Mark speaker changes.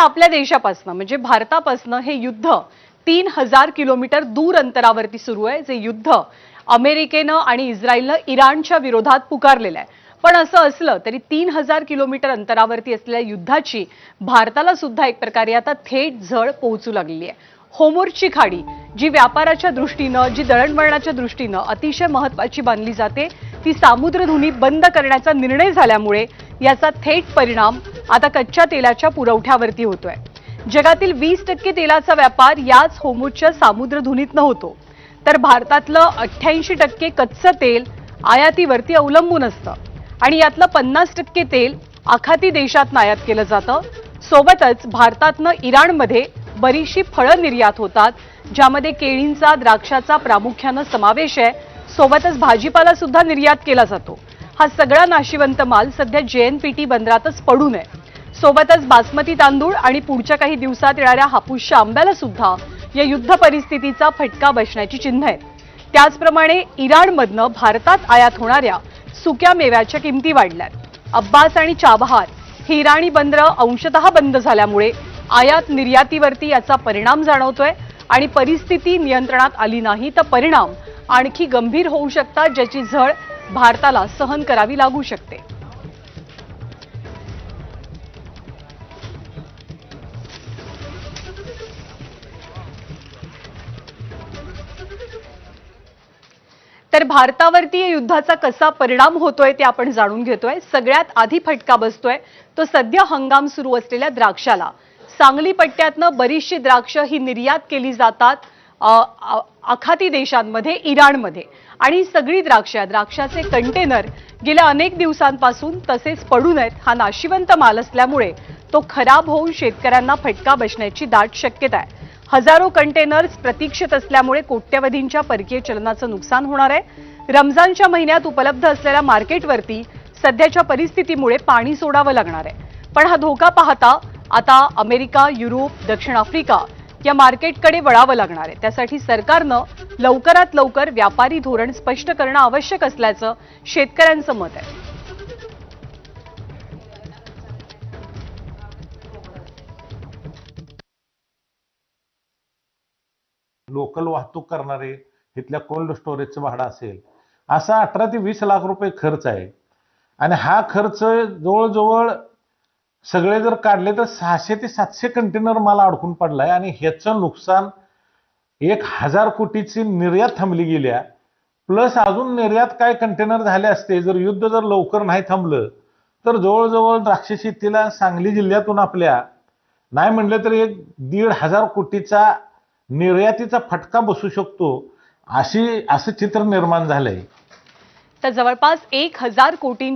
Speaker 1: आपल्या देशापासून म्हणजे भारतापासून हे युद्ध 3000 किलोमीटर दूर अंतरावरती सुरू आहे, जे युद्ध अमेरिकेनं आणि इस्रायलनं इराणच्या विरोधात पुकारलेलं आहे। पण असं असलं तरी 3000 किलोमीटर अंतरावरती असलेल्या युद्धाची भारताला सुद्धा एक प्रकारे आता थेट झळ पोहोचू लागलेली आहे। होर्मुझची खाडी जी व्यापाराच्या दृष्टीनं, जी दळणवळणाच्या दृष्टीनं अतिशय महत्त्वाची मानली जाते, ती सामुद्रधुनी बंद करण्याचा निर्णय झाल्यामुळे याचा थेट परिणाम आता कच्च्या तेलाच्या पुरवठ्यावरती होतोय। जगातील 20% तेलाचा व्यापार याच होर्मुझच्या सामुद्रधुनीतनं होतो, तर भारतातलं 88% कच्चं तेल आयातीवरती अवलंबून असतं आणि यातलं 50% तेल आखाती देशातनं आयात केलं जातं। सोबतच भारतातनं इराणमध्ये बरीचशी फळं निर्यात होतात, ज्यामध्ये केळींचा, द्राक्षाचा प्रामुख्यानं समावेश आहे। सोबतच भाजीपाला सुद्धा निर्यात केला जातो। हा सगळा नाशिवंत माल सध्या JNPT बंदरातच पडून आहे। सोबतच बासमती तांदूळ आणि पुढच्या काही दिवसात येणाऱ्या हापूसच्या आंब्याला सुद्धा या युद्ध परिस्थितीचा फटका बसण्याची चिन्ह आहेत। त्याचप्रमाणे इराणमधनं भारतात आयात होणाऱ्या सुक्या मेव्याच्या किमती वाढल्यात। अब्बास आणि चाबहार ही इराणी बंदरं अंशतः बंद झाल्यामुळे आयात निर्यातीवरती याचा परिणाम जाणवतोय आणि परिस्थिती नियंत्रणात आली नाही तर परिणाम आणखी गंभीर होऊ शकतात, ज्याची झळ भारताला सहन करावी लागू शकते। तर भारतावरती या युद्धाचा कसा परिणाम होतोय ते आपण जाणून घेतोय। सगळ्यात आधी फटका बसतोय तो सध्या हंगाम सुरू असलेल्या द्राक्षाला। सांगली पट्ट्यातनं बरीचशी द्राक्ष ही निर्यात केली जातात आखाती देशांमध्ये, इराणमध्ये, आणि सगळी द्राक्षाचे कंटेनर गेल्या अनेक दिवसांपासून तसेच पडून आहेत। हा नाशिवंत माल असल्यामुळे तो खराब होऊन शेतकऱ्यांना फटका बसण्याची दाट शक्यता आहे। हजारो कंटेनर्स प्रतीक्षित असल्यामुळे कोट्यवधींच्या परकीय चलनाचं नुकसान होणार आहे। रमजानच्या महिन्यात उपलब्ध असलेल्या मार्केटवरती सध्याच्या परिस्थितीमुळे पाणी सोडावं लागणार आहे। पण हा धोका पाहता आता अमेरिका, युरोप, दक्षिण आफ्रिका या मार्केटकडे वळावं लागणार आहे। त्यासाठी सरकारनं लवकरात लवकर व्यापारी धोरण स्पष्ट करणं आवश्यक असल्याचं शेतकऱ्यांचं मत आहे।
Speaker 2: लोकल वाहतूक करणारे, इथल्या कोल्ड स्टोरेजचं भाडं असेल, असा 18 ते 20 लाख रुपये खर्च आहे। आणि हा खर्च जवळजवळ सगळे जर काढले तर 600 ते 700 कंटेनर माल अडकून पडलाय आणि ह्याचं नुकसान 1000 कोटीची निर्यात थांबली गेल्या, प्लस अजून निर्यात काय कंटेनर झाले असते जर युद्ध जर लवकर नाही थांबलं तर जवळजवळ द्राक्ष शेतीला सांगली जिल्ह्यातून आपल्या नाही म्हणलं तर 1500 कोटीचा निर्यातीचा फटका बसू शकतो, असं चित्र निर्माण झालंय।
Speaker 1: तर जवळपास 1000 कोटी